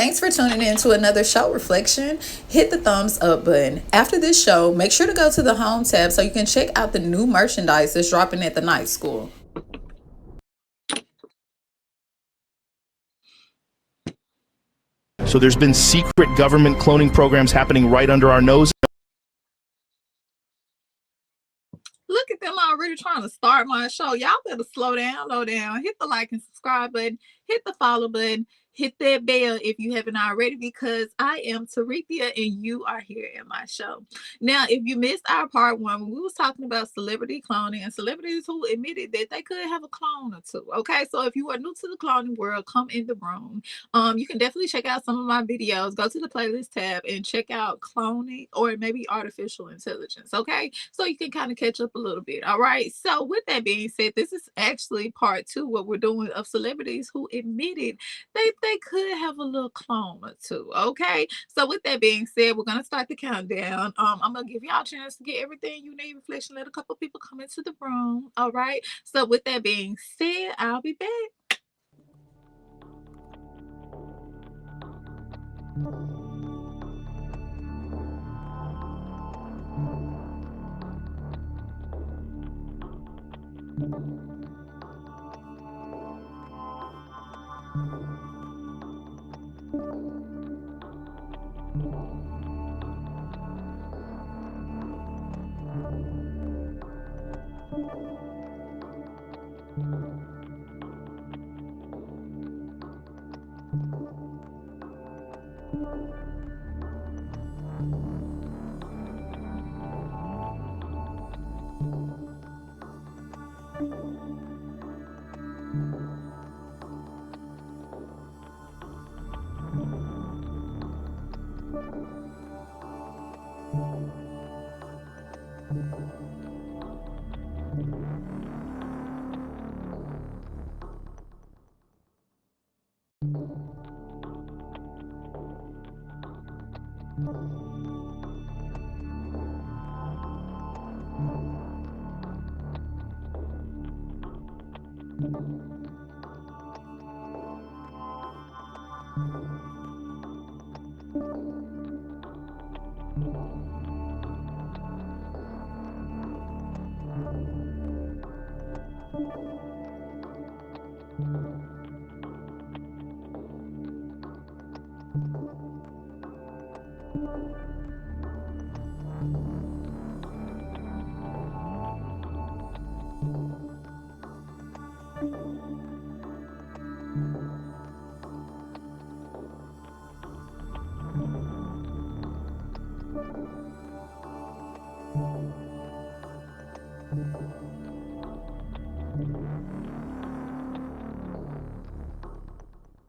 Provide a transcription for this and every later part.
Thanks for tuning in to another show reflection. Hit the thumbs up button. After this show, make sure to go to the home tab so you can check out the new merchandise that's dropping at the night school. So there's been secret government cloning programs happening right under our nose. Look at them already trying to start my show. Y'all better slow down, hit the like and subscribe button, hit the follow button, hit that bell if you haven't already, because I am Tarithia and you are here at my show. Now, if you missed our part one, when we was talking about celebrity cloning and celebrities who admitted that they could have a clone or two. Okay, so if you are new to the cloning world, come in the room. You can definitely check out some of my videos. Go to the playlist tab and check out cloning or maybe artificial intelligence. Okay, so you can kind of catch up a little bit. All right, so with that being said, this is actually part two, what we're doing, of celebrities who admitted they could have a little clone or two. Okay, so with that being said, we're gonna start the countdown. I'm gonna give y'all a chance to get everything you need. Reflection, let a couple people come into the room. All right, so with that being said, I'll be back.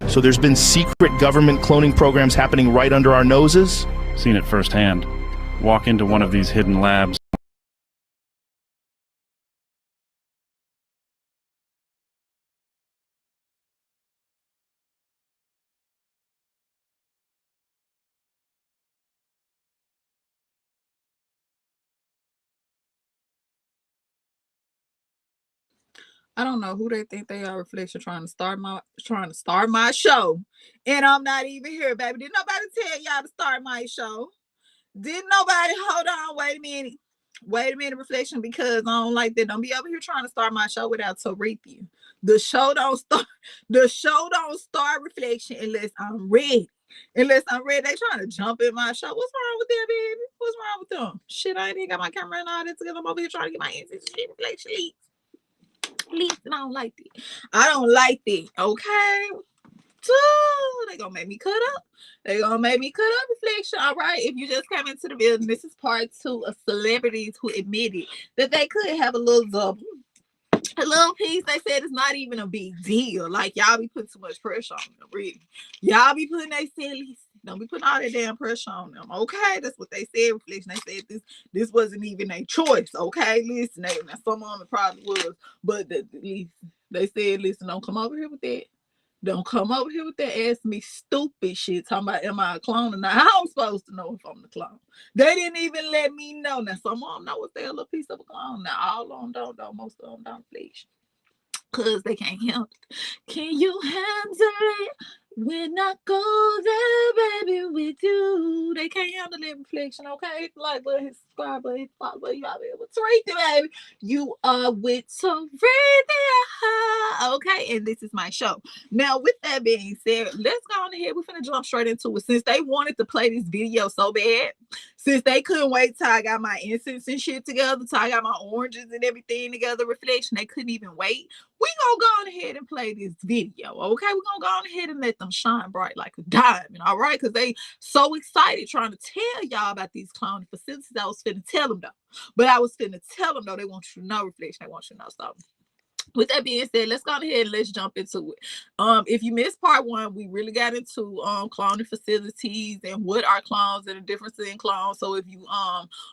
So there's been secret government cloning programs happening right under our noses. Seen it firsthand. Walk into one of these hidden labs. I don't know who they think they are, Reflection, trying to start my show. And I'm not even here, baby. Did nobody tell y'all to start my show? Didn't nobody? Hold on, wait a minute, Reflection, because I don't like that. Don't be over here trying to start my show without Tarithia. The show don't start, Reflection, unless I'm ready. They trying to jump in my show. What's wrong with that, baby? What's wrong with them? Shit, I ain't even got my camera and all that together. I'm over here trying to get my answers. Reflection. I don't like that. Okay. They gonna make me cut up. Reflection. All right. If you just came into the building, this is part two of celebrities who admitted that they could have a little piece. They said it's not even a big deal. Like, y'all be putting too much pressure on them, really. Y'all be putting don't be putting all that damn pressure on them. Okay, that's what they said, Reflection. They said this wasn't even a choice. Okay, listen, now some of them probably was, but they said, listen, don't come over here with that. Don't come over here with that ask me stupid shit talking about am I a clone or not. How I'm supposed to know if I'm the clone? They didn't even let me know. Now some of them know if they're a little piece of a clone. Now all of them don't, though. Most of them don't, Reflection. Because they can't handle it. Can you handle it? When I go there, baby, with you. They can't handle that reflection, okay? Like, but his subscriber, his follower, you gotta be able to read it, baby. You are with Serena, okay? And this is my show. Now, with that being said, let's go on ahead. We're finna jump straight into it. Since they wanted to play this video so bad, since they couldn't wait till I got my incense and shit together, till I got my oranges and everything together, reflection, they couldn't even wait. We gonna go on ahead and play this video, okay? We're gonna go on ahead and let them shine bright like a diamond, all right? Because they so excited trying to tell y'all about these cloning facilities. I was finna tell them though. But I was finna tell them though, they want you to know, reflection, they want you to know something. With that being said, let's go ahead and let's jump into it. If you missed part one, we really got into cloning facilities and what are clones and the difference in clones. So if you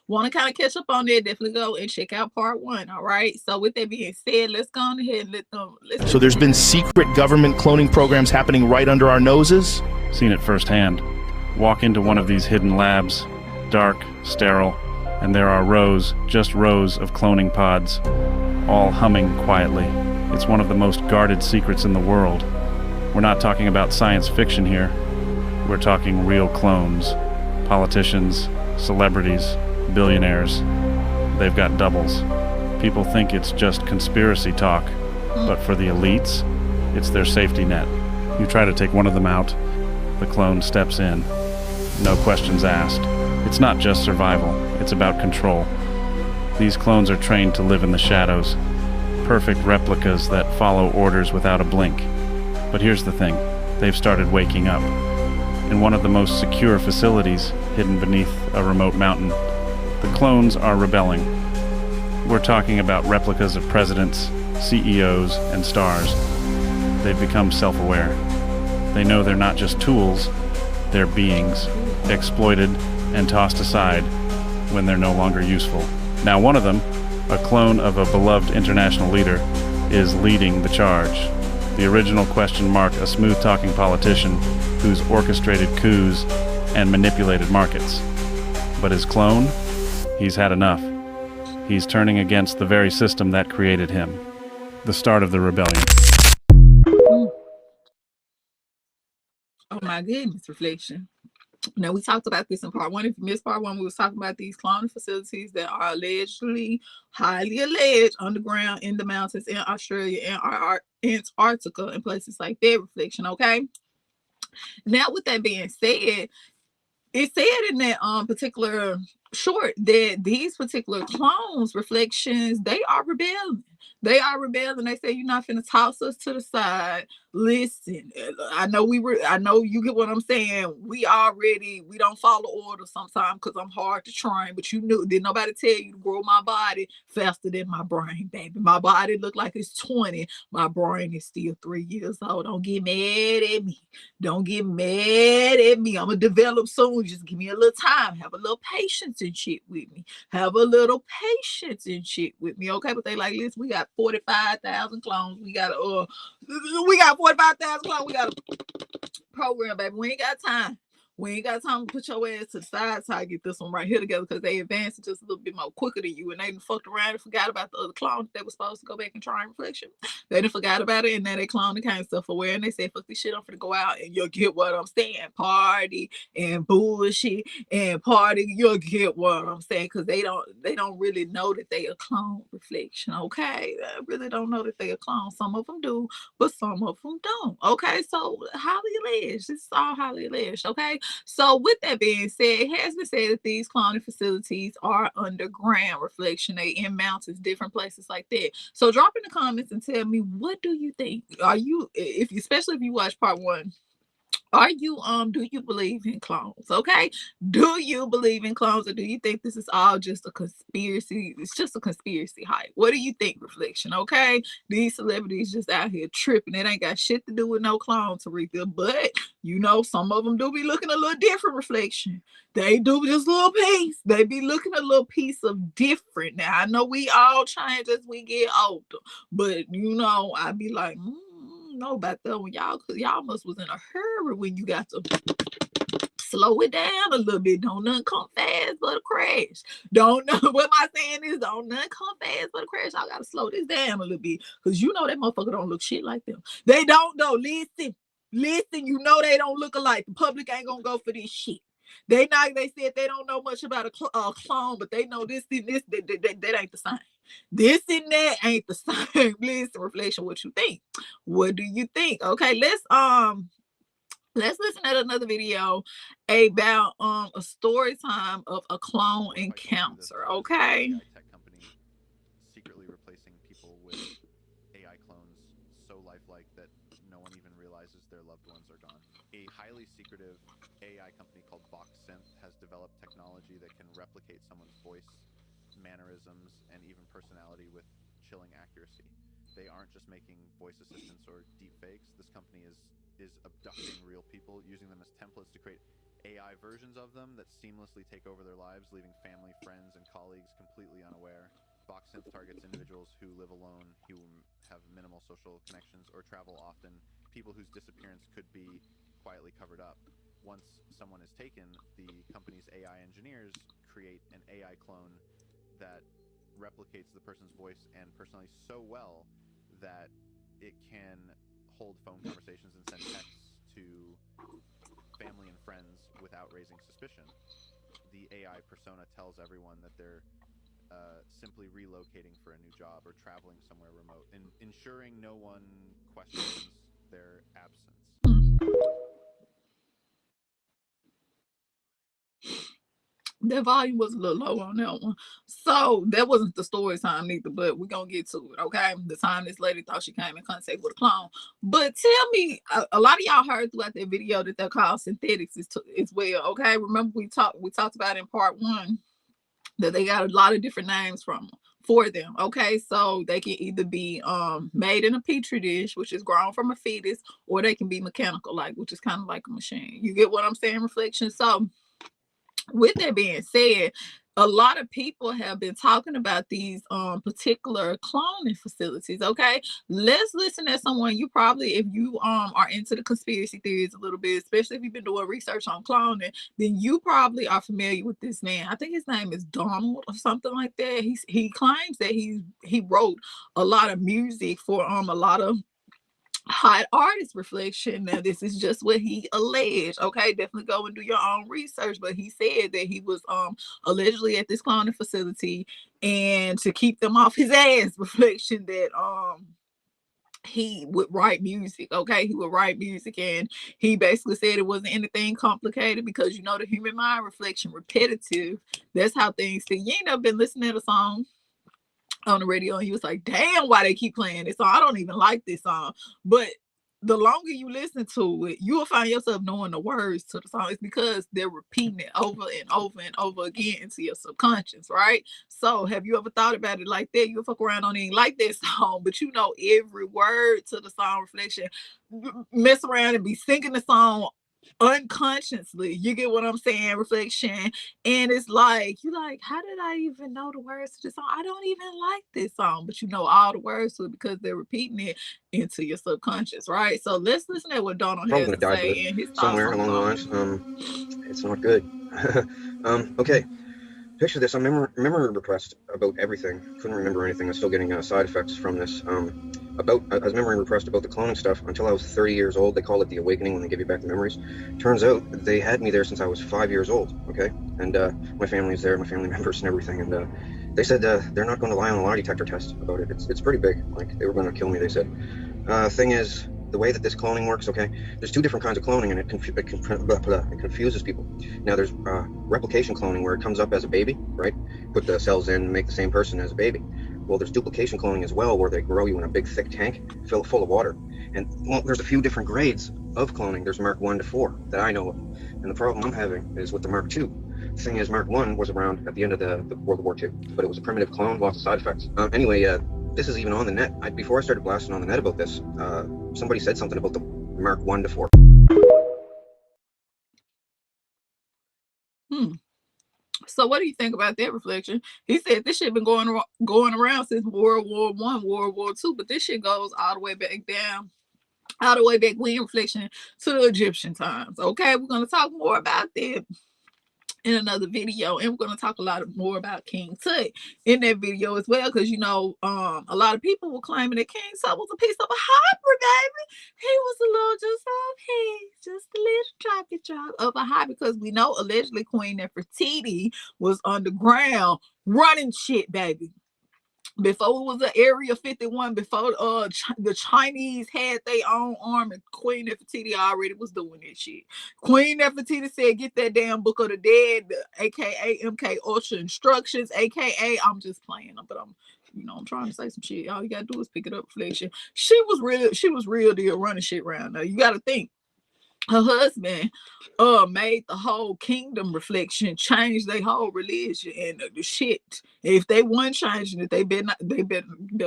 want to kind of catch up on that, definitely go and check out part one. All right. So with that being said, let's go on ahead and let them. So there's been secret government cloning programs happening right under our noses. Seen it firsthand. Walk into one of these hidden labs, dark, sterile, and there are rows, just rows of cloning pods, all humming quietly. It's one of the most guarded secrets in the world. We're not talking about science fiction here. We're talking real clones. Politicians, celebrities, billionaires. They've got doubles. People think it's just conspiracy talk, but for the elites, it's their safety net. You try to take one of them out, the clone steps in. No questions asked. It's not just survival, it's about control. These clones are trained to live in the shadows, perfect replicas that follow orders without a blink. But here's the thing, they've started waking up. In one of the most secure facilities, hidden beneath a remote mountain, the clones are rebelling. We're talking about replicas of presidents, CEOs, and stars. They've become self-aware. They know they're not just tools, they're beings, exploited and tossed aside when they're no longer useful. Now one of them, a clone of a beloved international leader, is leading the charge. The original question mark, a smooth-talking politician who's orchestrated coups and manipulated markets. But his clone? He's had enough. He's turning against the very system that created him. The start of the rebellion. Oh my goodness, reflection. Now, we talked about this in part one. If you missed part one, we was talking about these cloning facilities that are allegedly, highly alleged, underground in the mountains in Australia and Antarctica and places like that, reflection, okay? Now, with that being said, it said in that particular short that these particular clones, reflections, they are rebelling. They are rebelling. They say, you're not finna toss us to the side. Listen, I know you get what I'm saying. We don't follow orders sometimes because I'm hard to train, but did nobody tell you to grow my body faster than my brain, baby? My body look like it's 20. My brain is still 3 years old. Don't get mad at me. Don't get mad at me. I'm gonna develop soon. Just give me a little time. Have a little patience and shit with me. Have a little patience and shit with me, okay? But they like, listen, we got 45,000 clones. We got 45,000 clones. We got a program, baby. We ain't got time. We ain't got time to put your ass to the side so I get this one right here together because they advanced just a little bit more quicker than you. And they done fucked around and forgot about the other clones that were supposed to go back and try and reflection. They done forgot about it, and now they clone the kind of stuff aware. And they said, fuck this shit, I'm finna go out and you'll get what I'm saying. Party and bullshit and party, you'll get what I'm saying. Because they don't really know that they a clone, reflection, okay? They really don't know that they a clone. Some of them do, but some of them don't, okay? So highly alleged. This is all highly alleged, okay? So with that being said, it has been said that these cloning facilities are underground, reflection. They in mountains, different places like that. So drop in the comments and tell me, what do you think? Especially if you watch part one, do you believe in clones? Okay, do you believe in clones, or do you think this is all just a conspiracy? It's just a conspiracy hype. What do you think, reflection? Okay, these celebrities just out here tripping. It ain't got shit to do with no clones, Aretha, but some of them do be looking a little different, reflection. They do just a little piece. They be looking a little piece of different. Now I know we all change as we get older, but I be like, know about that one. Y'all must was in a hurry when you got to slow it down a little bit. Don't nothing come fast but a crash. Don't know what my saying is. Don't nothing come fast but a crash. I gotta slow this down a little bit because that motherfucker don't look shit like them. They don't though. Listen. Listen, you know they don't look alike. The public ain't gonna go for this shit. They said they don't know much about a clone, but they know this and this that ain't the same. This and that ain't the same. Listen, reflection, what you think? What do you think? Okay, let's listen at another video about a story time of a clone encounter. Okay. Tech company secretly replacing people with AI clones so lifelike that no one even realizes their loved ones are gone. A highly secretive AI company called Synth has developed technology that can replicate someone's voice, mannerisms, and even personality with chilling accuracy. They aren't just making voice assistants or deep fakes. This company is abducting real people, using them as templates to create AI versions of them that seamlessly take over their lives, leaving family, friends, and colleagues completely unaware. Synth targets individuals who live alone, who have minimal social connections, or travel often, people whose disappearance could be quietly covered up. Once someone is taken, the company's AI engineers create an AI clone that replicates the person's voice and personality so well that it can hold phone conversations and send texts to family and friends without raising suspicion. The AI persona tells everyone that they're simply relocating for a new job or traveling somewhere remote, and ensuring no one questions their absence. The volume was a little low on that one. So that wasn't the story time either, but we're going to get to it, okay? The time this lady thought she came in contact with a clone. But tell me, a lot of y'all heard throughout that video that they're called synthetics as well, okay? Remember we talked about in part 1 that they got a lot of different names for them, okay? So they can either be made in a petri dish, which is grown from a fetus, or they can be mechanical, like, which is kind of like a machine. You get what I'm saying, reflection? So with that being said, a lot of people have been talking about these particular cloning facilities. Okay, let's listen to someone. You probably, if you are into the conspiracy theories a little bit, especially if you've been doing research on cloning, then you probably are familiar with this man. I think his name is Donald or something like that. He claims that he wrote a lot of music for a lot of hot artist, reflection. Now this is just what he alleged, okay? Definitely go and do your own research, but he said that he was allegedly at this cloning facility, and to keep them off his ass, reflection, that he would write music, okay? He would write music, and he basically said it wasn't anything complicated because, you know, the human mind, reflection, repetitive, that's how things think. You ain't never been listening to a song on the radio and he was like, damn, why they keep playing this song? I don't even like this song. But the longer you listen to it, you will find yourself knowing the words to the song. It's because they're repeating it over and over and over again into your subconscious, right? So have you ever thought about it like that? You'll fuck around, don't even like that song, but you know every word to the song, reflection. Mess around and be singing the song unconsciously. You get what I'm saying, reflection? And it's like, you like, how did I even know the words to this song? I don't even like this song, but you know all the words to it because they're repeating it into your subconscious, right? So let's listen to what Donald has to say in his somewhere along the lines. It's not good. Okay, picture this. I'm memory repressed about everything. Couldn't remember anything. I'm still getting side effects from this. I was memory repressed about the cloning stuff until I was 30 years old. They call it the awakening when they give you back the memories. Turns out they had me there since I was 5 years old, okay? And my family's there, my family members and everything, and they said they're not going to lie on a lie detector test about it. It's pretty big. Like, they were going to kill me, they said. Thing is, the way that this cloning works, okay, there's 2 different kinds of cloning, and it confuses people. Now, there's replication cloning, where it comes up as a baby, right? Put the cells in, make the same person as a baby. Well, there's duplication cloning as well, where they grow you in a big, thick tank, full of water. And, well, there's a few different grades of cloning. There's Mark 1 to 4 that I know of. And the problem I'm having is with the Mark 2. The thing is, Mark 1 was around at the end of the World War II, but it was a primitive clone, lots of side effects. Anyway, this is even on the net. Before I started blasting on the net about this, somebody said something about the Mark 1 to 4. So what do you think about that, reflection? He said this shit been going around since World War I, World War II, but this shit goes all the way back down, all the way back when, reflection, to the Egyptian times. Okay, we're gonna talk more about that in another video, and we're going to talk a lot more about King Tut in that video as well, because a lot of people were claiming that King Tut was a piece of a hybrid, baby. He was a little just a little drop of a hybrid, because we know allegedly Queen Nefertiti was underground running shit, baby. Before it was the Area 51, before the Chinese had their own army, Queen Nefertiti already was doing that shit. Queen Nefertiti said, get that damn Book of the Dead, aka MK Ultra Instructions, aka I'm just playing, but I'm trying to say some shit. All you gotta do is pick it up, Reflection. She was real deal running shit around. Now you gotta think. Her husband made the whole kingdom, Reflection, change their whole religion and the shit. If they weren't changing it, they better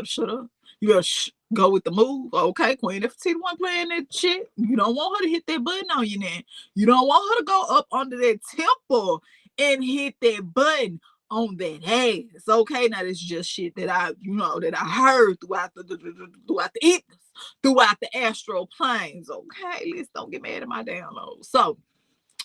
shut up. You better go with the move. Okay, Queen Nefertiti wasn't playing that shit. You don't want her to hit that button on you now. You don't want her to go up under that temple and hit that button on that ass. Okay, now it's just shit that I heard throughout the ethos, throughout the astral planes. Okay, let's don't get mad at my download. So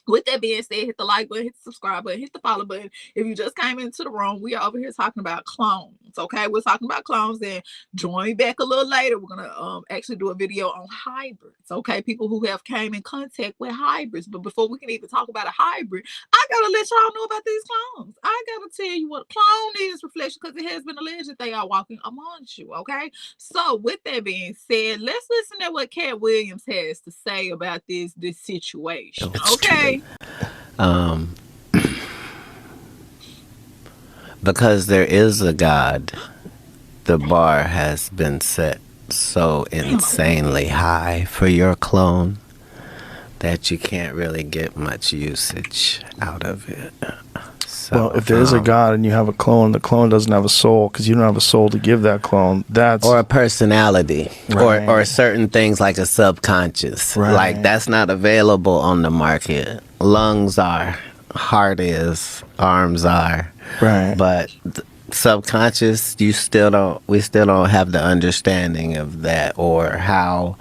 with that being said, hit the like button, hit the subscribe button, hit the follow button. If you just came into the room, we are over here talking about clones. Okay, we're talking about clones, and join me back a little later. We're gonna actually do a video on hybrids. Okay, people who have came in contact with hybrids. But before we can even talk about a hybrid, I gotta let y'all know about these clones. I gotta tell you what a clone is, Reflection, because it has been alleged that they are walking amongst you. Okay, so with that being said, let's listen to what Cat Williams has to say about this situation. Okay. Because there is a God, the bar has been set so insanely high for your clone that you can't really get much usage out of it. So, well, if there is a God and you have a clone, the clone doesn't have a soul because you don't have a soul to give that clone. Or a personality, right. or certain things like a subconscious. Right. Like that's not available on the market. Lungs are, heart is, arms are. Right. But subconscious, we still don't have the understanding of that, or how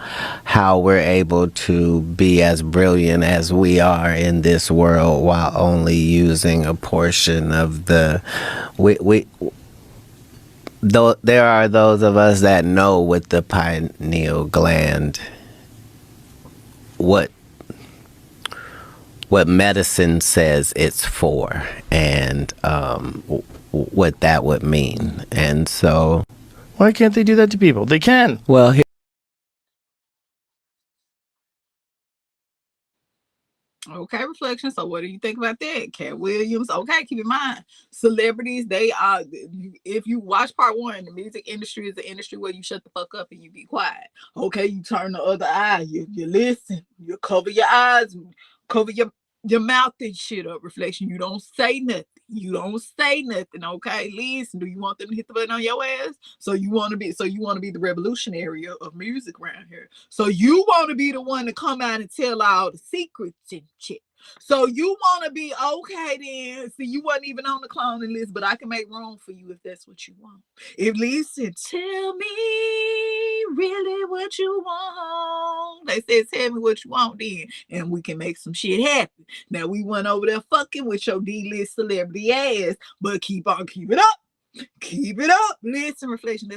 we're able to be as brilliant as we are in this world while only using a portion of the though there are those of us that know with the pineal gland what medicine says it's for, and what that would mean. And so why can't they do that to people? They can. Well, okay, Reflection. So what do you think about that? Cat Williams. Okay, keep in mind, celebrities, they are, if you watch part one, the music industry is the industry where you shut the fuck up and you be quiet. Okay, you turn the other eye, you listen, you cover your eyes, cover your mouth and shit up, Reflection. You don't say nothing. Okay, listen. Do you want them to hit the button on your ass? So you want to be the revolutionary of music around here. So you want to be the one to come out and tell all the secrets and shit. So you want to be, okay then. See, you wasn't even on the cloning list, but I can make room for you if that's what you want. Listen, tell me really what you want. They said, tell me what you want then, and we can make some shit happen. Now, we went over there fucking with your D-list celebrity ass, but keep it up. Keep it up. Listen, Reflection,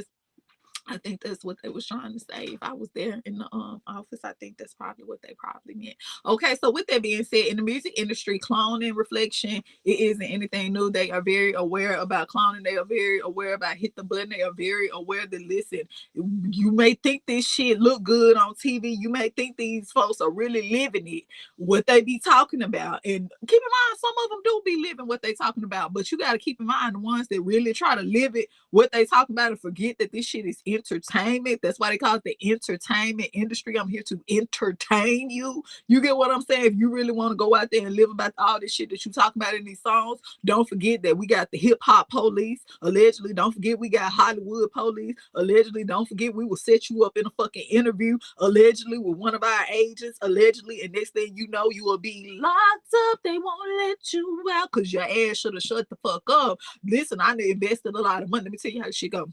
I think that's what they was trying to say. If I was there in the office, I think that's probably what they probably meant. Okay, so with that being said, in the music industry, cloning, Reflection, it isn't anything new. They are very aware about cloning. They are very aware about hit the button. They are very aware that, listen, you may think this shit look good on TV. You may think these folks are really living it, what they be talking about. And keep in mind, some of them do be living what they talking about, but you got to keep in mind the ones that really try to live it, what they talk about, and forget that this shit is entertainment. That's why they call it the entertainment industry. I'm here to entertain you. You get what I'm saying? If you really want to go out there and live about all this shit that you talk about in these songs, don't forget that we got the hip hop police. Allegedly, don't forget we got Hollywood police. Allegedly, don't forget we will set you up in a fucking interview. Allegedly, with one of our agents. Allegedly, and next thing you know, you will be locked up. They won't let you out because your ass should have shut the fuck up. Listen, I invested a lot of money. Let me tell you how this shit go.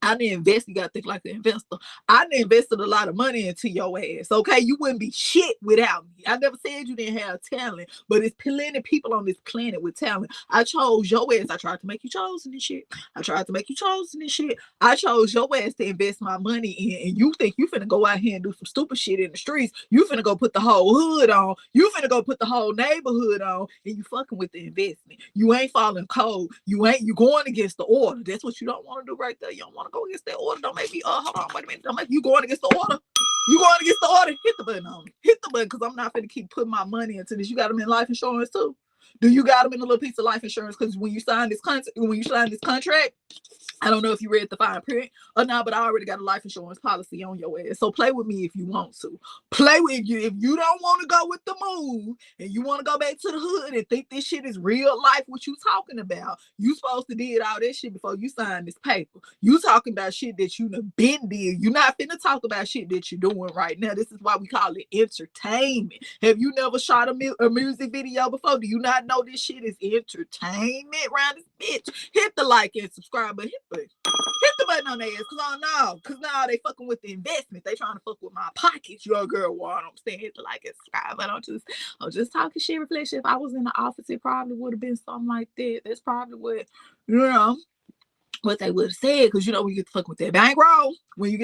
I didn't invest. You gotta think like an investor. I done invested a lot of money into your ass. Okay, you wouldn't be shit without me. I never said you didn't have talent, but it's plenty of people on this planet with talent. I chose your ass. I tried to make you chosen this shit. I tried to make you chosen this shit. I chose your ass to invest my money in, and you think you finna go out here and do some stupid shit in the streets. You finna go put the whole hood on. You finna go put the whole neighborhood on, and you fucking with the investment. You ain't following code. You going against the order. That's what you don't want to do right there. You don't want to go against that order. Don't make me, hold on, wait a minute. Don't make you going against the order. You going against the order. Hit the button on me. Hit the button, because I'm not going to keep putting my money into this. You got them in life insurance too. Do you got them in a little piece of life insurance? Because when you sign this contract, I don't know if you read the fine print or not, but I already got a life insurance policy on your ass. So play with me if you want to. Play with you. If you don't want to go with the move and you want to go back to the hood and think this shit is real life, what you talking about, you supposed to did all that shit before you signed this paper. You talking about shit that you done been did. You not finna talk about shit that you're doing right now. This is why we call it entertainment. Have you never shot a music video before? Do you not know this shit is entertainment around this bitch? Hit the like and subscribe, but hit the button on their ass, because now they fucking with the investment. They trying to fuck with my pockets. Your girl want them. Saying hit the like and subscribe. But I'm just talking shit reflection. If I was in the office, it probably would have been something like that. That's probably what they would have said. Because when you get to fucking with that bankroll, we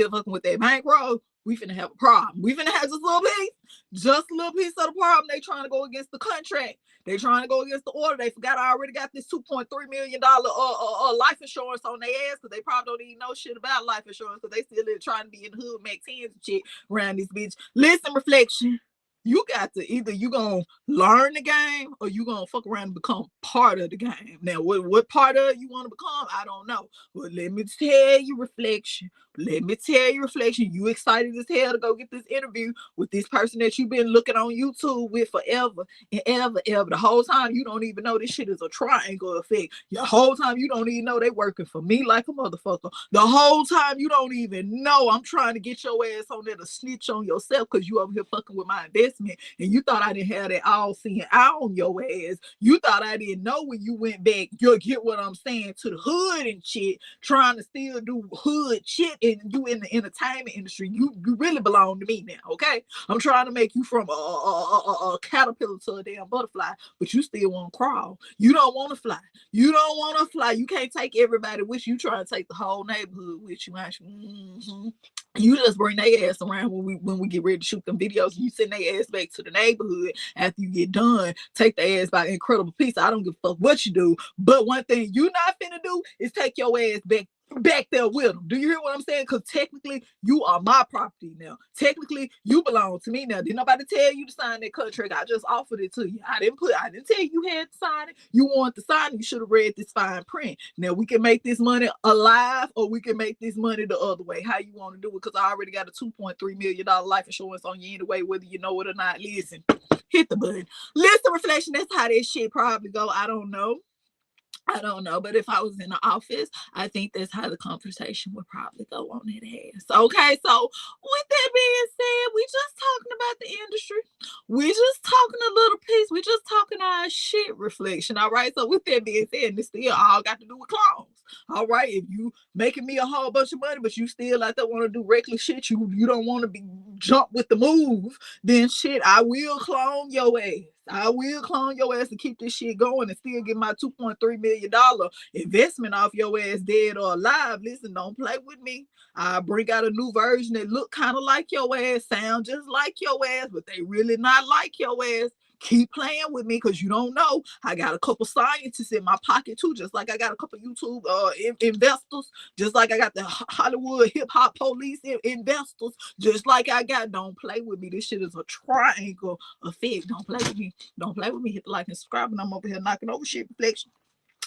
finna have a problem. We finna have just a little piece of the problem. They trying to go against the contract. They trying to go against the order. They forgot I already got this $2.3 million life insurance on their ass, because they probably don't even know shit about life insurance, because they still trying to be in the hood, make tens and shit around this bitch. Listen, reflection. You got to either you gonna learn the game or you gonna fuck around and become part of the game. Now, what part of it you want to become, I don't know. But let me tell you, reflection. You excited as hell to go get this interview with this person that you've been looking on YouTube with forever and ever. The whole time you don't even know this shit is a triangle effect. The whole time you don't even know they working for me like a motherfucker. The whole time you don't even know I'm trying to get your ass on there to snitch on yourself, because you over here fucking with my investment, and you thought I didn't have that all seeing eye on your ass. You thought I didn't know when you went back, you'll get what I'm saying, to the hood and shit, trying to still do hood shit, and you in the entertainment industry. You really belong to me now, okay? I'm trying to make you from a caterpillar to a damn butterfly, but you still want to crawl. You don't want to fly. You can't take everybody with you. Trying to take the whole neighborhood with you. You just bring their ass around when we get ready to shoot them videos. You send their ass back to the neighborhood after you get done. Take their ass by incredible piece. I don't give a fuck what you do. But one thing you not finna do is take your ass back there with them. Do you hear what I'm saying? Because technically you are my property now. Technically you belong to me now. Did nobody tell you to sign that contract? I just offered it to you. I didn't tell you you had to sign it. You wanted to sign it. You should have read this fine print. Now we can make this money alive, or we can make this money the other way. How you want to do it? Because I already got a $2.3 million life insurance on you anyway, whether you know it or not. Listen, hit the button. Listen, reflection. That's how this shit probably go. I don't know, but if I was in the office, I think that's how the conversation would probably go on that ass. Okay, so with that being said, we just talking about the industry. We just talking a little piece. We just talking our shit, reflection. All right, so with that being said, this still all got to do with clones. All right, if you making me a whole bunch of money, but you still like that want to do reckless shit, you don't want to be jump with the move, then shit, I will clone your ass. And keep this shit going and still get my $2.3 million investment off your ass, dead or alive. Listen, don't play with me. I bring out a new version that look kind of like your ass, sound just like your ass, but they really not like your ass. Keep playing with me, because you don't know. I got a couple scientists in my pocket too, just like I got a couple YouTube investors, just like I got the Hollywood hip hop police investors, just like I got. Don't play with me. This shit is a triangle effect. Don't play with me. Hit the like and subscribe, and I'm over here knocking over shit, reflection.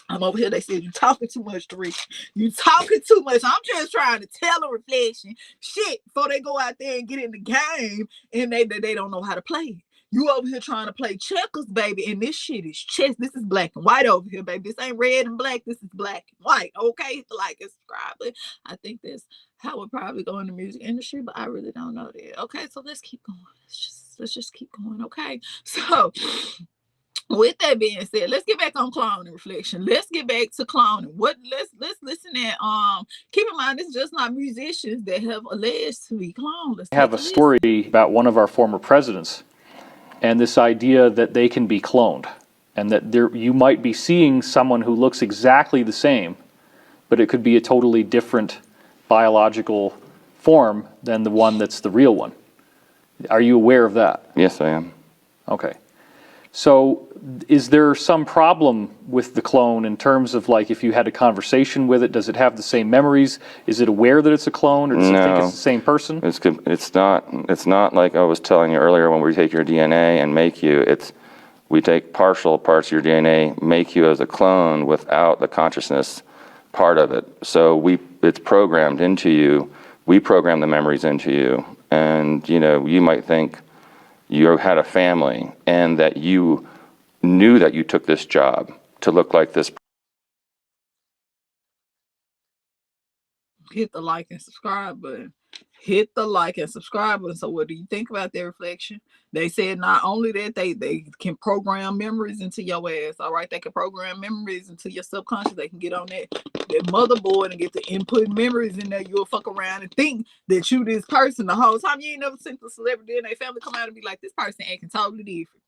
I'm over here. They said you talking too much, Tariq. You talking too much. I'm just trying to tell a reflection shit before they go out there and get in the game and they don't know how to play it. You over here trying to play checkers, baby, and this shit is chess. This is black and white over here, baby. This ain't red and black. This is black and white. Okay, like and subscribe. But I think that's how it probably go in the music industry, but I really don't know that. Okay, so let's keep going. Let's just keep going. Okay, so With that being said, let's get back on cloning reflection. Let's get back to cloning. Let's listen at keep in mind this is just not musicians that have alleged to be cloned. Let's I have a story about one of our former presidents and this idea that they can be cloned and that you might be seeing someone who looks exactly the same, but it could be a totally different biological form than the one that's the real one. Are you aware of that? Yes, I am. Okay. So is there some problem with the clone in terms of, like, if you had a conversation with it, does it have the same memories? Is it aware that it's a clone, or does it think it's the same person? It's not like I was telling you earlier when we take your DNA and make you. We take partial parts of your DNA, make you as a clone without the consciousness part of it. So it's programmed into you. We program the memories into you. And, you might think you had a family and that you knew that you took this job to look like this. Hit the like and subscribe button. Hit the like and subscribe button. So what do you think about their reflection? They said not only that they can program memories into your ass. All right, they can program memories into your subconscious. They can get on that motherboard and get the input memories in there. You'll fuck around and think that you this person the whole time. You ain't never seen the celebrity and their family come out and be like, this person acting totally different.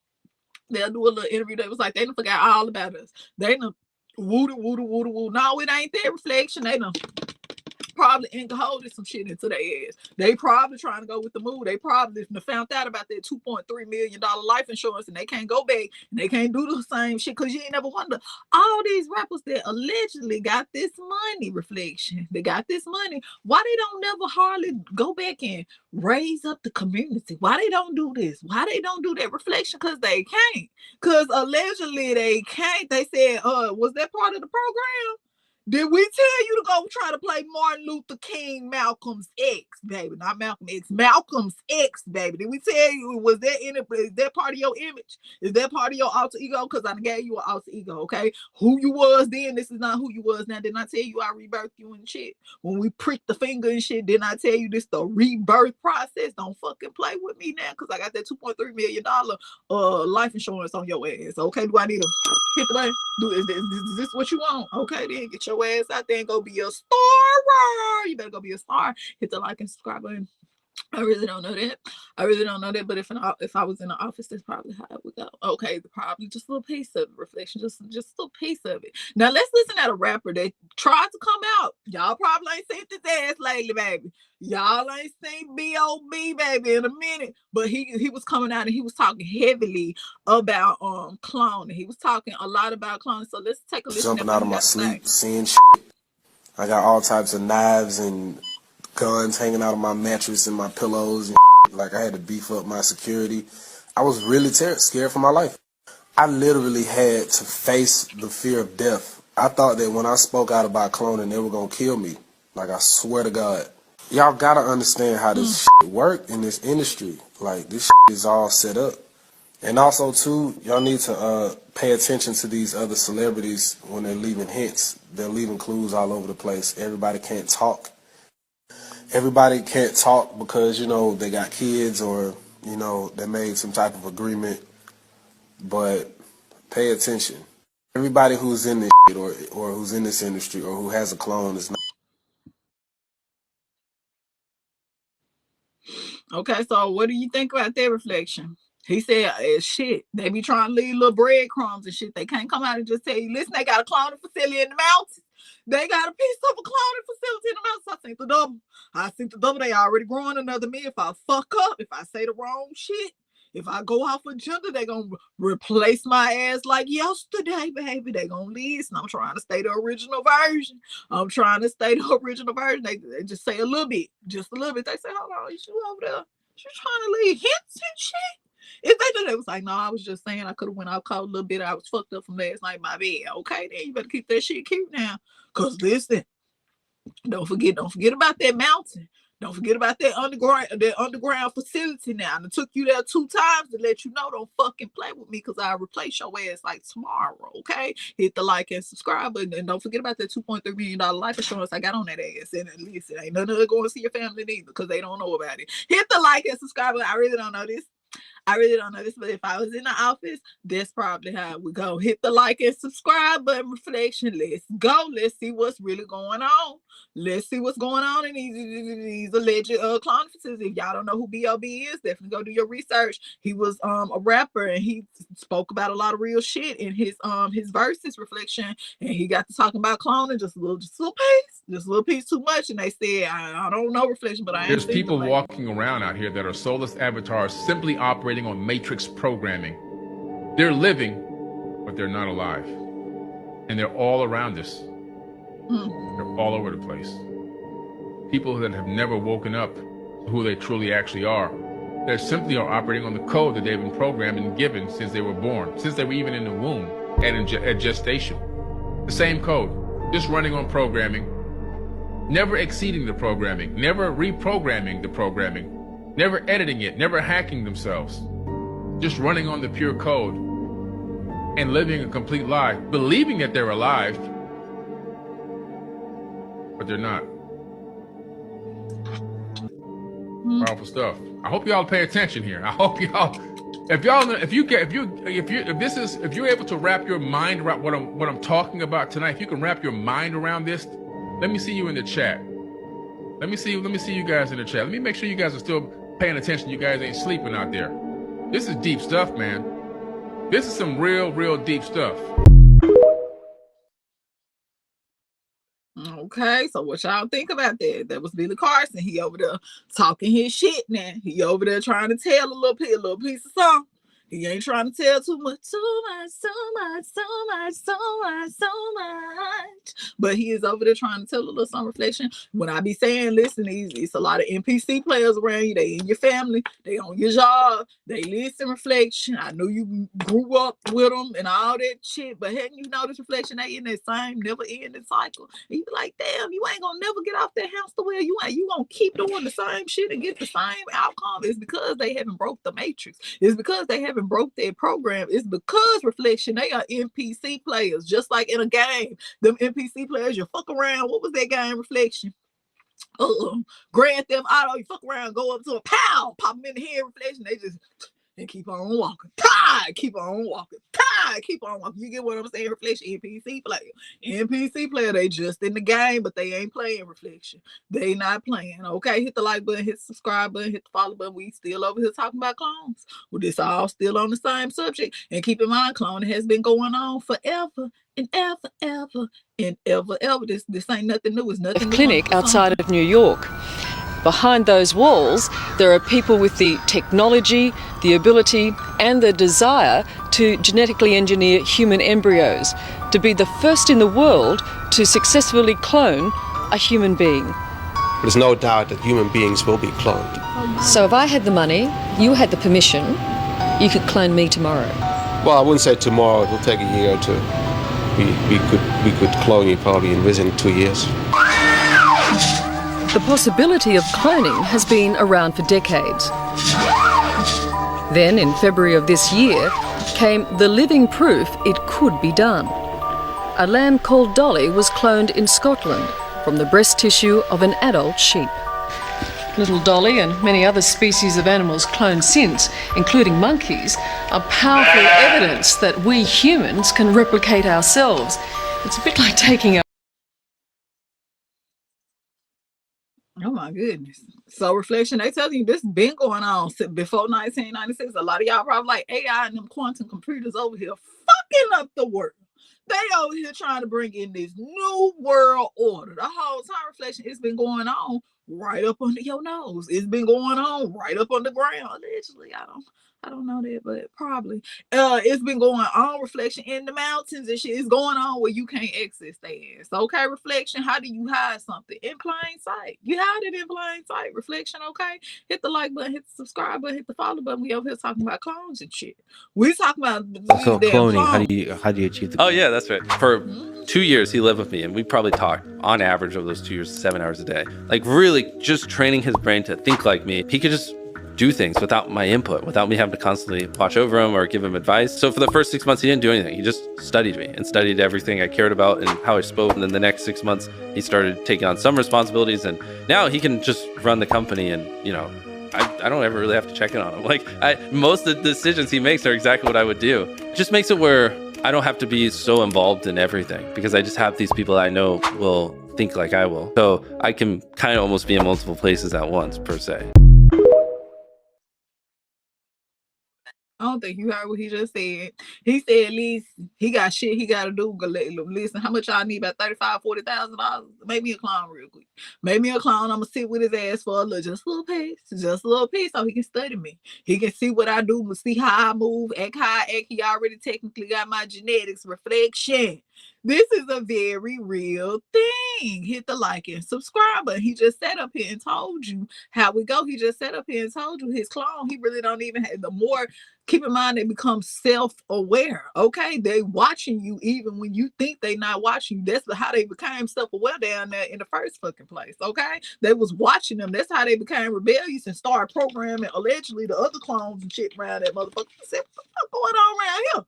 They'll do a little interview. They was like, they done forgot all about us. They done woo. No, it ain't their reflection. They done probably encoded some shit into their ass. They probably trying to go with the mood. They probably found out about that $2.3 million life insurance and they can't go back and they can't do the same shit because you ain't never wonder. All these rappers that allegedly got this money, reflection, they got this money. Why they don't never hardly go back and raise up the community? Why they don't do this? Why they don't do that, reflection? Because they can't. Because allegedly they can't. They said, was that part of the program? Did we tell you to go try to play Martin Luther King, Malcolm's ex, baby? Not Malcolm X, Malcolm's ex, baby. Did we tell you, was that in it? Is that part of your image? Is that part of your alter ego? Because I gave you an alter ego, okay? Who you was then, this is not who you was now. Didn't I tell you I rebirthed you and shit? When we pricked the finger and shit, didn't I tell you this the rebirth process? Don't fucking play with me now because I got that $2.3 million life insurance on your ass, okay? Do I need to hit the button? Is this what you want? Okay, then get your ass out there and go be a star. You better go be a star. Hit the like and subscribe button. I really don't know that. But if I was in the office, that's probably how it would go. Okay, probably just a little piece of reflection, just a little piece of it. Now let's listen at a rapper that tried to come out. Y'all probably ain't seen this ass lately, baby. Y'all ain't seen B.O.B. baby in a minute. But he was coming out and he was talking heavily about cloning. He was talking a lot about cloning. So let's take a listen. Jumping out of my sleep, seeing shit. I got all types of knives and guns hanging out of my mattress and my pillows and shit. Like I had to beef up my security. I was really scared for my life. I literally had to face the fear of death. I thought that when I spoke out about cloning, they were gonna kill me. Like, I swear to God. Y'all gotta understand how this shit work in this industry. Like, this shit is all set up. And also, too, y'all need to pay attention to these other celebrities when they're leaving hints. They're leaving clues all over the place. Everybody can't talk. Everybody can't talk because, you know, they got kids or, you know, they made some type of agreement. But pay attention. Everybody who's in this shit or who's in this industry or who has a clone is not. Okay, so what do you think about that reflection? He said, shit, they be trying to leave little breadcrumbs and shit. They can't come out and just tell you, listen, they got a cloning facility in the mountains. They got a piece of a cloning facility in the mountains. I think the double. They already growing another me. If I fuck up, if I say the wrong shit, if I go off agenda, they gonna replace my ass like yesterday, baby. They gonna listen. I'm trying to stay the original version. They just say a little bit, just a little bit. They say, hold on, is you over there? You trying to leave hints and shit? If they did, it was like, no, I was just saying I could have went out cold a little bit. I was fucked up from last night, my bad. Okay, then you better keep that shit cute now. Cause listen, don't forget about that mountain. Don't forget about that underground facility now. And it took you there 2 times to let you know don't fucking play with me because I'll replace your ass like tomorrow, okay? Hit the like and subscribe button. And don't forget about that $2.3 million life insurance I got on that ass. And at least it ain't none of it going to see your family neither because they don't know about it. Hit the like and subscribe button. I really don't know this. I really don't know this, but if I was in the office, that's probably how it would go. Hit the like and subscribe button, reflection. Let's go. Let's see what's really going on. Let's see what's going on in these alleged clones. If y'all don't know who B.O.B. is, definitely go do your research. He was a rapper, and he spoke about a lot of real shit in his verses, reflection, and he got to talking about cloning just a little piece too much, and they said, I don't know, reflection, but There's people walking around out here that are soulless avatars simply operating on matrix programming. They're living, but they're not alive. And they're all around us. They're all over the place. People that have never woken up to who they truly actually are. They simply are operating on the code that they've been programmed and given since they were born, since they were even in the womb, at gestation. The same code, just running on programming, never exceeding the programming, never reprogramming the programming, never editing it, never hacking themselves, just running on the pure code and living a complete lie, believing that they're alive, but they're not. Powerful stuff. I hope y'all pay attention here. I hope y'all, if you're able to wrap your mind around what I'm talking about tonight, if you can wrap your mind around this, let me see you in the chat. Let me see you guys in the chat. Let me make sure you guys are still paying attention. You guys ain't sleeping out there. This is deep stuff, man. This is some real deep stuff. Okay, so what y'all think about that? That was Billy Carson. He over there talking his shit now. He over there trying to tell a little piece of song. He ain't trying to tell too much. But he is over there trying to tell a little some reflection. When I be saying, listen, it's a lot of NPC players around you. They in your family. They on your job. They listen, reflection. I know you grew up with them and all that shit. But hadn't you noticed, reflection, they in that same never-ending cycle. And you be like, damn, you ain't gonna never get off that hamster wheel. You gonna keep doing the same shit and get the same outcome. It's because they haven't broke the matrix. It's because they haven't broke their program. It's because, reflection, they are NPC players, just like in a game. Them NPC players, you fuck around. What was that game, reflection? Grand Theft Auto. You fuck around, go up to a pow, pop them in the head, reflection. They just and keep on walking. Keep on walking. Keep on walking. You get what I'm saying? Reflection. NPC player. They just in the game, but they ain't playing, reflection. They not playing. Okay, hit the like button, hit the subscribe button, hit the follow button. We still over here talking about clones. Well, this all still on the same subject. And keep in mind, cloning has been going on forever and ever. This ain't nothing new. It's nothing new. Clinic outside of New York. Behind those walls, there are people with the technology, the ability and the desire to genetically engineer human embryos, to be the first in the world to successfully clone a human being. There's no doubt that human beings will be cloned. So if I had the money, you had the permission, you could clone me tomorrow? Well, I wouldn't say tomorrow. It will take a year or two. We could clone you probably within 2 years. The possibility of cloning has been around for decades. Then, in February of this year, came the living proof it could be done. A lamb called Dolly was cloned in Scotland from the breast tissue of an adult sheep. Little Dolly and many other species of animals cloned since, including monkeys, are powerful evidence that we humans can replicate ourselves. It's a bit like taking a Oh my goodness. So reflection, they tell you this been going on since before 1996. A lot of y'all probably like AI and them quantum computers over here fucking up the world. They over here trying to bring in this new world order. The whole time, reflection, it's been going on right up under your nose. It's been going on right up on the ground. Allegedly, I don't know that, but probably. It's been going on, reflection, in the mountains and shit. It's going on where you can't access their ass. Okay, reflection, how do you hide something? In plain sight. You hide it in plain sight, reflection, okay? Hit the like button, hit the subscribe button, hit the follow button. We over here talking about clones and shit. We talking about so cloning, how do you achieve the Oh yeah, that's right. For 2 years he lived with me and we probably talked on average over those 2 years 7 hours a day. Like really just training his brain to think like me. He could just do things without my input, without me having to constantly watch over him or give him advice. So for the first 6 months, he didn't do anything. He just studied me and studied everything I cared about and how I spoke. And then the next 6 months, he started taking on some responsibilities. And now he can just run the company. And, you know, I don't ever really have to check in on him. Like most of the decisions he makes are exactly what I would do. It just makes it where I don't have to be so involved in everything because I just have these people I know will think like I will. So I can kind of almost be in multiple places at once, per se. I don't think you heard what he just said. He said at least he got shit he got to do. Listen, how much y'all need? About $35,000-$40,000? Make me a clown real quick. Make me a clown. I'm going to sit with his ass for just a little piece. Just a little piece so he can study me. He can see what I do, see how I move, act how I act. He already technically got my genetics reflection. This is a very real thing. Hit the like and subscribe button. He just sat up here and told you how we go. He just sat up here and told you his clone. He really don't even have the more. Keep in mind, they become self-aware. Okay, they watching you even when you think they not watching you. That's how they became self-aware down there in the first fucking place. Okay, they was watching them. That's how they became rebellious and started programming allegedly the other clones and shit around that motherfucker. I said, what the fuck going on around here?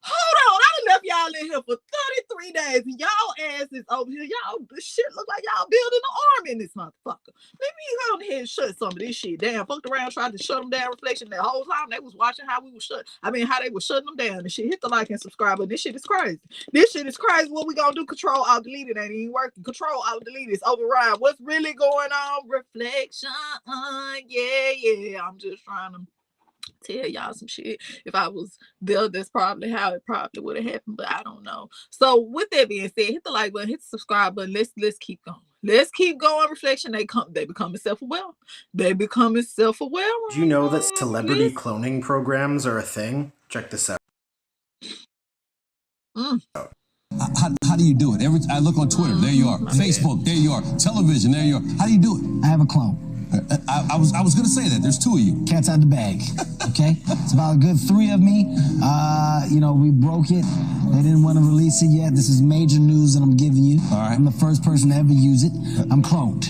Hold on, I done left y'all in here for 33 days and y'all asses over here. Y'all, this shit look like y'all building an army in this motherfucker. Let me go ahead and shut some of this shit down. Fucked around, tried to shut them down. Reflection that whole time they was watching how we was how they were shutting them down and shit. Hit the like and subscribe. But this shit is crazy. This shit is crazy. What we gonna do? Control, Alt, delete it. Ain't even working. Control, Alt, delete it. Override. What's really going on? Reflection. Yeah. I'm just trying to tell y'all some shit. If I was there, that's probably how it probably would have happened, but I don't know. So with that being said, hit the like button, hit the subscribe button. Let's keep going. Let's keep going. Reflection. They becoming self-aware. They becoming self-aware. Do you know that celebrity cloning programs are a thing? Check this out. How do you do it? I look on Twitter, there you are. Facebook, there you are. Television, there you are. How do you do it? I have a clone. I was going to say that. There's two of you. Cat's out the bag. Okay? It's about a good 3 of me. We broke it. They didn't want to release it yet. This is major news that I'm giving you. All right. I'm the first person to ever use it. I'm cloned.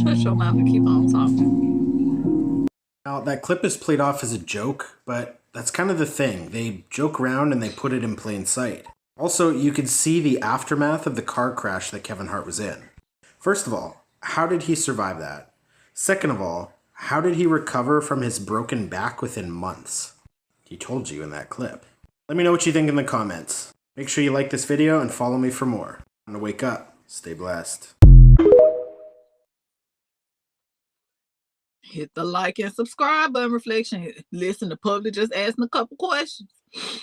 Shut your mouth and keep on talking. Now, that clip is played off as a joke, but that's kind of the thing. They joke around and they put it in plain sight. Also, you could see the aftermath of the car crash that Kevin Hart was in. First of all, how did he survive that? Second of all, how did he recover from his broken back within months? He told you in that clip. Let me know what you think in the comments. Make sure you like this video and follow me for more. I'm gonna wake up. Stay blessed. Hit the like and subscribe button. Reflection. Listen, the public just asking a couple questions.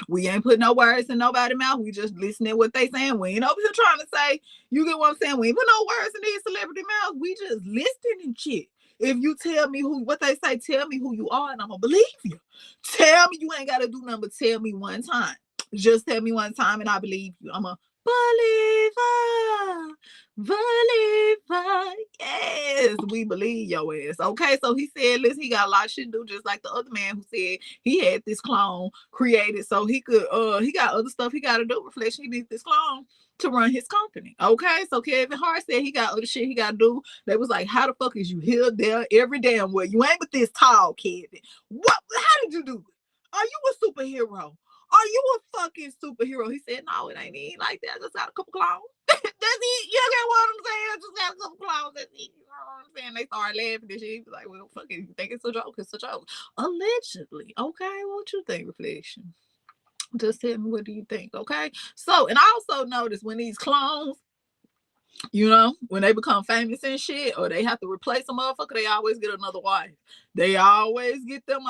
We ain't putting no words in nobody's mouth. We just listening what they saying. We ain't over here trying to say, you get what I'm saying? We ain't put no words in these celebrity mouths. We just listening and shit. If you tell me what they say, tell me who you are and I'm gonna believe you. Tell me, you ain't gotta do nothing but tell me one time. Just tell me one time and I believe you. I'm a believer. Yes, we believe your ass. Okay, so he said, listen, he got a lot of shit to do, just like the other man who said he had this clone created so he could he got other stuff he got to do. Reflection, he needs this clone to run his company. Okay, so Kevin Hart said he got other shit he got to do. They was like, how the fuck is you here, there, every damn way? You ain't but this tall, Kevin. What? How did you do it? Are you a superhero? Are you a fucking superhero? He said, no, it ain't even like that. I just got a couple clowns. That's it. You get what I'm saying? I just got a couple clowns. That's it. You know what I'm saying? They started laughing and shit. He was like, well, fuck it. You think it's a joke? It's a joke. Allegedly. Okay, what you think, Reflection? Just tell me, what do you think? Okay. So, and I also noticed when these clones, you know, when they become famous and shit, or they have to replace a motherfucker, they always get another wife. They always get them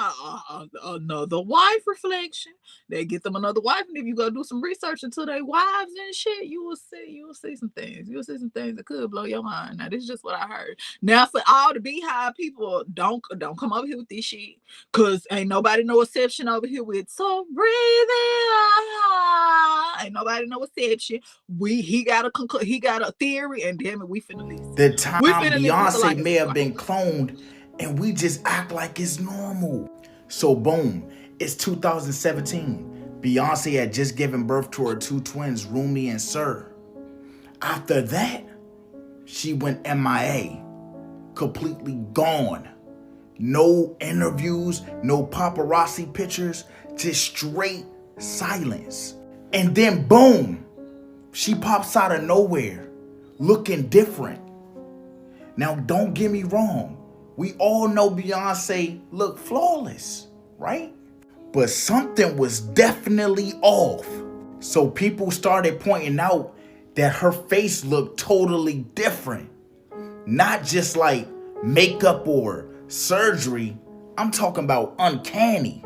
another wife. Reflection. They get them another wife, and if you go do some research into their wives and shit, you will see some things. You'll see some things that could blow your mind. Now, this is just what I heard. Now, for all the Beehive people, don't come over here with this shit, cause ain't nobody no exception over here with so breathe in. Ain't nobody no exception. He got a theory, and damn it, we finna listen. The time Beyonce may have been cloned and we just act like it's normal. So boom, it's 2017. Beyonce had just given birth to her 2 twins, Rumi and Sir. After that, she went MIA, completely gone. No interviews, no paparazzi pictures, just straight silence. And then boom, She pops out of nowhere, looking different. Now, don't get me wrong. We all know Beyonce looked flawless, right? But something was definitely off. So people started pointing out that her face looked totally different. Not just like makeup or surgery. I'm talking about uncanny.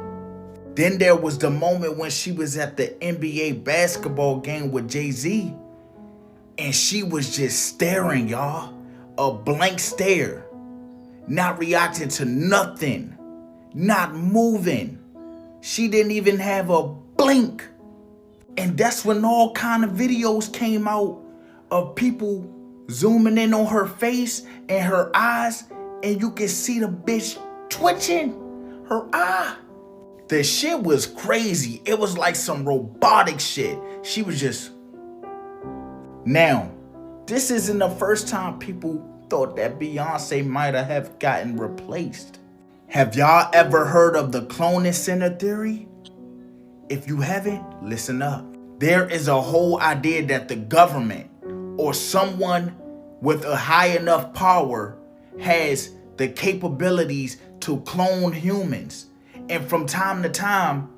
Then there was the moment when she was at the NBA basketball game with Jay-Z, and she was just staring, y'all. A blank stare. Not reacting to nothing. Not moving. She didn't even have a blink. And that's when all kind of videos came out of people zooming in on her face and her eyes, and you can see the bitch twitching her eye. The shit was crazy. It was like some robotic shit. She was just... Now, this isn't the first time people thought that Beyonce might have gotten replaced. Have y'all ever heard of the cloning center theory? If you haven't, listen up. There is a whole idea that the government or someone with a high enough power has the capabilities to clone humans. And from time to time,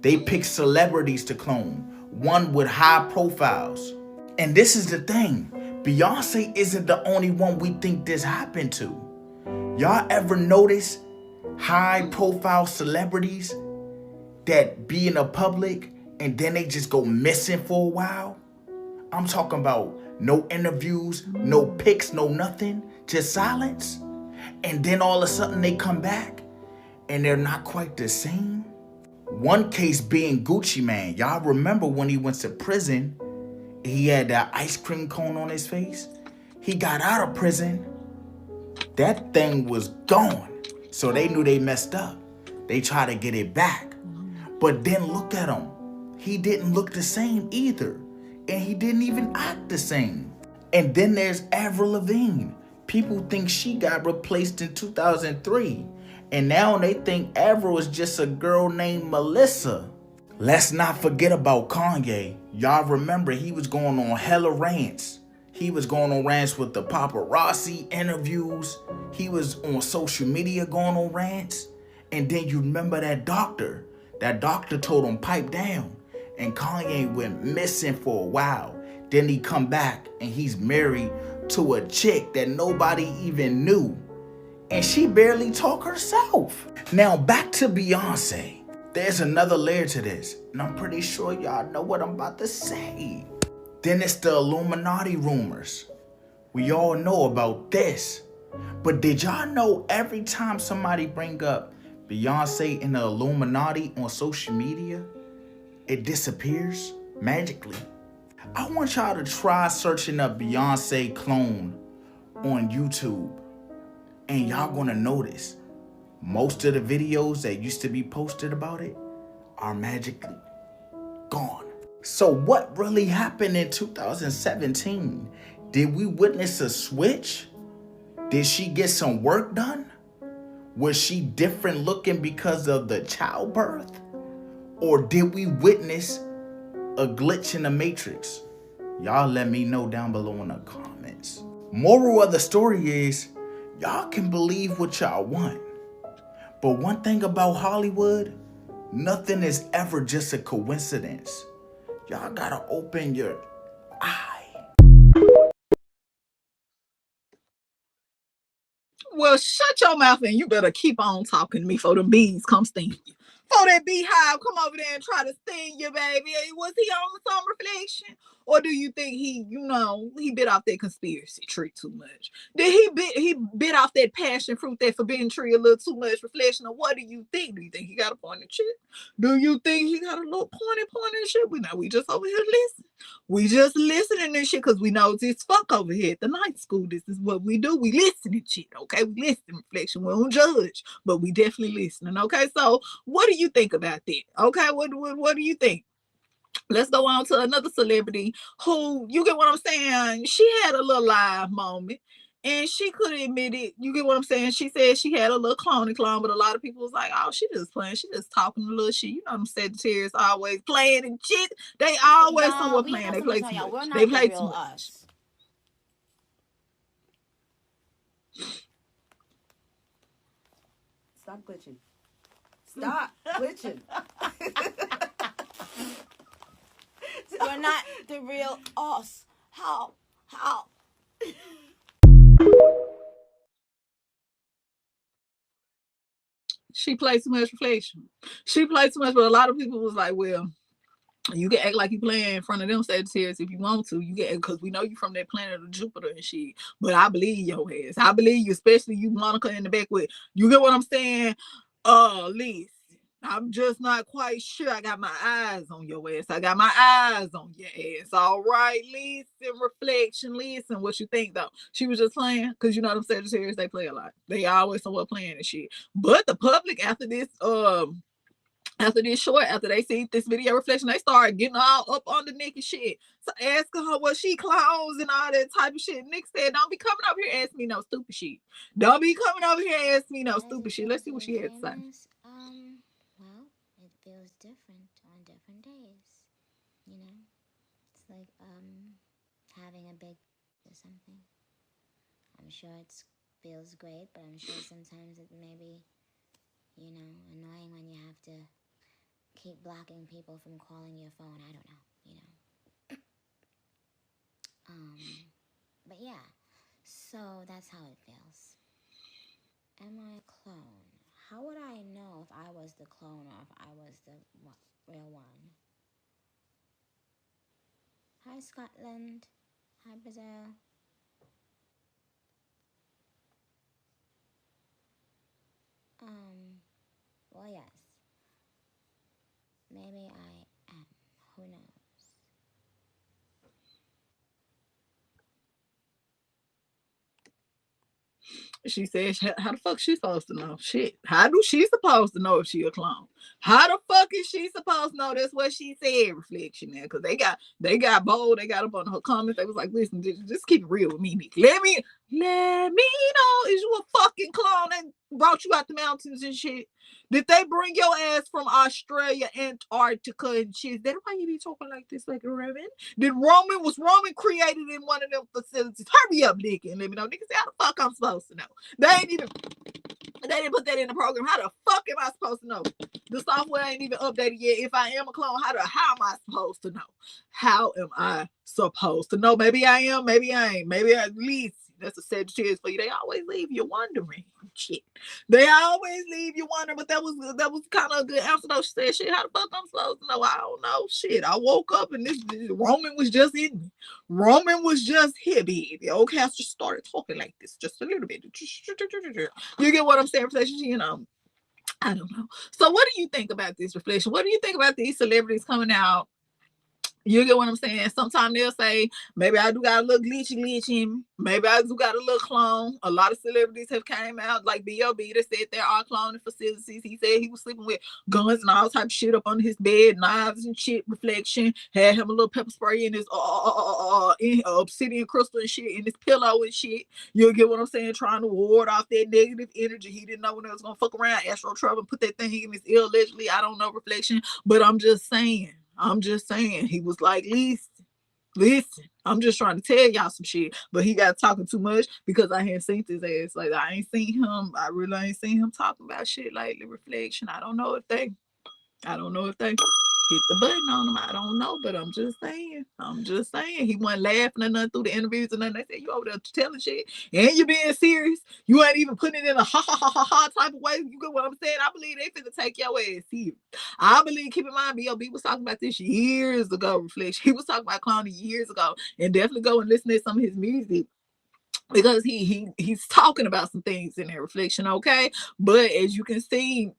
they pick celebrities to clone, one with high profiles. And this is the thing, Beyonce isn't the only one we think this happened to. Y'all ever notice high profile celebrities that be in the public and then they just go missing for a while? I'm talking about no interviews, no pics, no nothing, just silence. And then all of a sudden they come back and they're not quite the same. One case being Gucci Mane. Y'all remember when he went to prison, he had that ice cream cone on his face? He got out of prison, that thing was gone. So they knew they messed up. They tried to get it back. But then look at him. He didn't look the same either. And he didn't even act the same. And then there's Avril Lavigne. People think she got replaced in 2003. And now they think Avril was just a girl named Melissa. Let's not forget about Kanye. Y'all remember he was going on hella rants. He was going on rants with the paparazzi interviews. He was on social media going on rants. And then you remember that doctor. That doctor told him pipe down. And Kanye went missing for a while. Then he come back and he's married to a chick that nobody even knew. And she barely talk herself. Now back to Beyonce. There's another layer to this. And I'm pretty sure y'all know what I'm about to say. Then it's the Illuminati rumors. We all know about this. But did y'all know every time somebody bring up Beyonce and the Illuminati on social media, it disappears magically? I want y'all to try searching up Beyonce clone on YouTube. And y'all gonna notice most of the videos that used to be posted about it are magically gone. So what really happened in 2017? Did we witness a switch? Did she get some work done? Was she different looking because of the childbirth? Or did we witness a glitch in the matrix? Y'all let me know down below in the comments. Moral of the story is, y'all can believe what y'all want. But one thing about Hollywood, nothing is ever just a coincidence. Y'all gotta open your eye. Well, shut your mouth and you better keep on talking to me for the bees come sting you. For that beehive come over there and try to sting you, baby. Was he on some reflection? Or do you think he bit off that conspiracy tree too much? Did he bit off that passion fruit, that forbidden tree a little too much reflection? Or what do you think? Do you think he got a pointed shit? Do you think he got a little pointed shit? We just over here listening. We just listening to shit because we know it's fuck over here at the night school. This is what we do. We listen to shit, okay? We listen reflection. We don't judge, but we definitely listening, okay? So what do you think about that? Okay, what do you think? Let's go on to another celebrity who, you get what I'm saying? She had a little live moment. And she could admit it. You get what I'm saying? She said she had a little clone, but a lot of people was like, oh, she just playing. She just talking a little shit. You know them Sagittarius always playing and shit. They always somewhere playing. They play too much. They play too much. Stop glitching. Stop glitching. We're not the real us. How? She played too much reflection. She played too much, but a lot of people was like, well, you can act like you playing in front of them Sagittarius if you want to. You get, because we know you from that planet of Jupiter and shit. But I believe your ass. I believe you, especially you, Monica, in the back with. You get what I'm saying? Listen, I'm just not quite sure. I got my eyes on your ass. I got my eyes on your ass. All right, listen, reflection, listen. What you think though? She was just playing, because you know them Sagittarius, they play a lot. They always somewhat playing and shit. But the public after this short, after they see this video reflection, they start getting all up on the Nick and shit. So asking her what she clowns and all that type of shit. Nick said, don't be coming over here asking me no stupid shit. Don't be coming over here asking me no stupid shit. Let's see what she had to say. Well, it feels different on different days. You know? It's like having a big or something. I'm sure it feels great, but I'm sure sometimes it may be, you know, annoying when you have to keep blocking people from calling your phone. I don't know, you know. But yeah, so that's how it feels. Am I a clone? How would I know if I was the clone or if I was the real one? Hi, Scotland. Hi, Brazil. Well, yes. Maybe I am. Who knows? She said, how the fuck she supposed to know? Shit. How do she supposed to know if she a clone? How the fuck is she supposed to know? That's what she said, reflection there. Because they got bold. They got up on her comments. They was like, listen, just keep it real with me, Nick. Let me know, is you a fucking clone that brought you out the mountains and shit? Did they bring your ass from Australia, Antarctica and shit? Is that why you be talking like this, like a Roman? Was Roman created in one of them facilities? Hurry up, Nick, and let me know. Nigga, say, how the fuck I'm supposed to know? They didn't put that in the program. How the fuck am I supposed to know? The software ain't even updated yet. If I am a clone, how am I supposed to know? How am I supposed to know? Maybe I am, maybe I ain't. Maybe at least that's a Sagittarius for you. They always leave you wondering. Shit. They always leave you wondering, but that was kind of a good answer though. She said, shit, how the fuck I'm supposed to know? I don't know. Shit. I woke up and this Roman was just in me. Roman was just here, baby. Okay, I just started talking like this just a little bit. You get what I'm saying? You know, I don't know. So what do you think about this reflection? What do you think about these celebrities coming out? You get what I'm saying? Sometimes they'll say, maybe I do got a little glitchy. Maybe I do got a little clone. A lot of celebrities have came out, like B.O.B. that said there are cloning facilities. He said he was sleeping with guns and all type of shit up under his bed, knives and shit, reflection. Had him a little pepper spray in his obsidian crystal and shit in his pillow and shit. You get what I'm saying? Trying to ward off that negative energy. He didn't know when it was going to fuck around, astral travel, and put that thing in his ear allegedly. I don't know, reflection, but I'm just saying. He was like, listen, I'm just trying to tell y'all some shit. But he got talking too much because I hadn't seen his ass. Like, I really ain't seen him talking about shit lately, reflection. I don't know if they hit the button on him. I don't know, but I'm just saying. He wasn't laughing or nothing through the interviews and nothing. They said, you over there telling shit and you being serious. You ain't even putting it in a ha type of way. You get what I'm saying? I believe they finna take your ass serious. I believe, keep in mind, B.O.B. was talking about this years ago, reflection. He was talking about cloning years ago, and definitely go and listen to some of his music. Because he's talking about some things in their reflection, okay? But as you can see,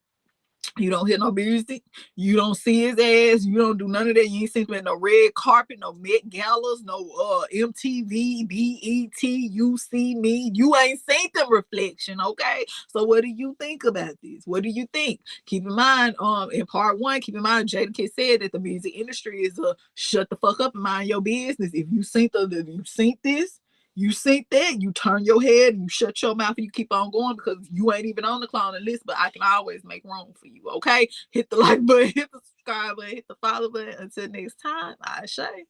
you don't hear no music. You don't see his ass. You don't do none of that. You ain't seen him in no red carpet, no Met Galas, no MTV, BET, You See Me. You ain't seen them, reflection, okay? So what do you think about this? What do you think? Keep in mind, in part one, keep in mind, Jadakiss said that the music industry is shut the fuck up and mind your business. If you seen this, you see that, you turn your head and you shut your mouth and you keep on going because you ain't even on the cloning list, but I can always make room for you, okay? Hit the like button, hit the subscribe button, hit the follow button. Until next time, I say.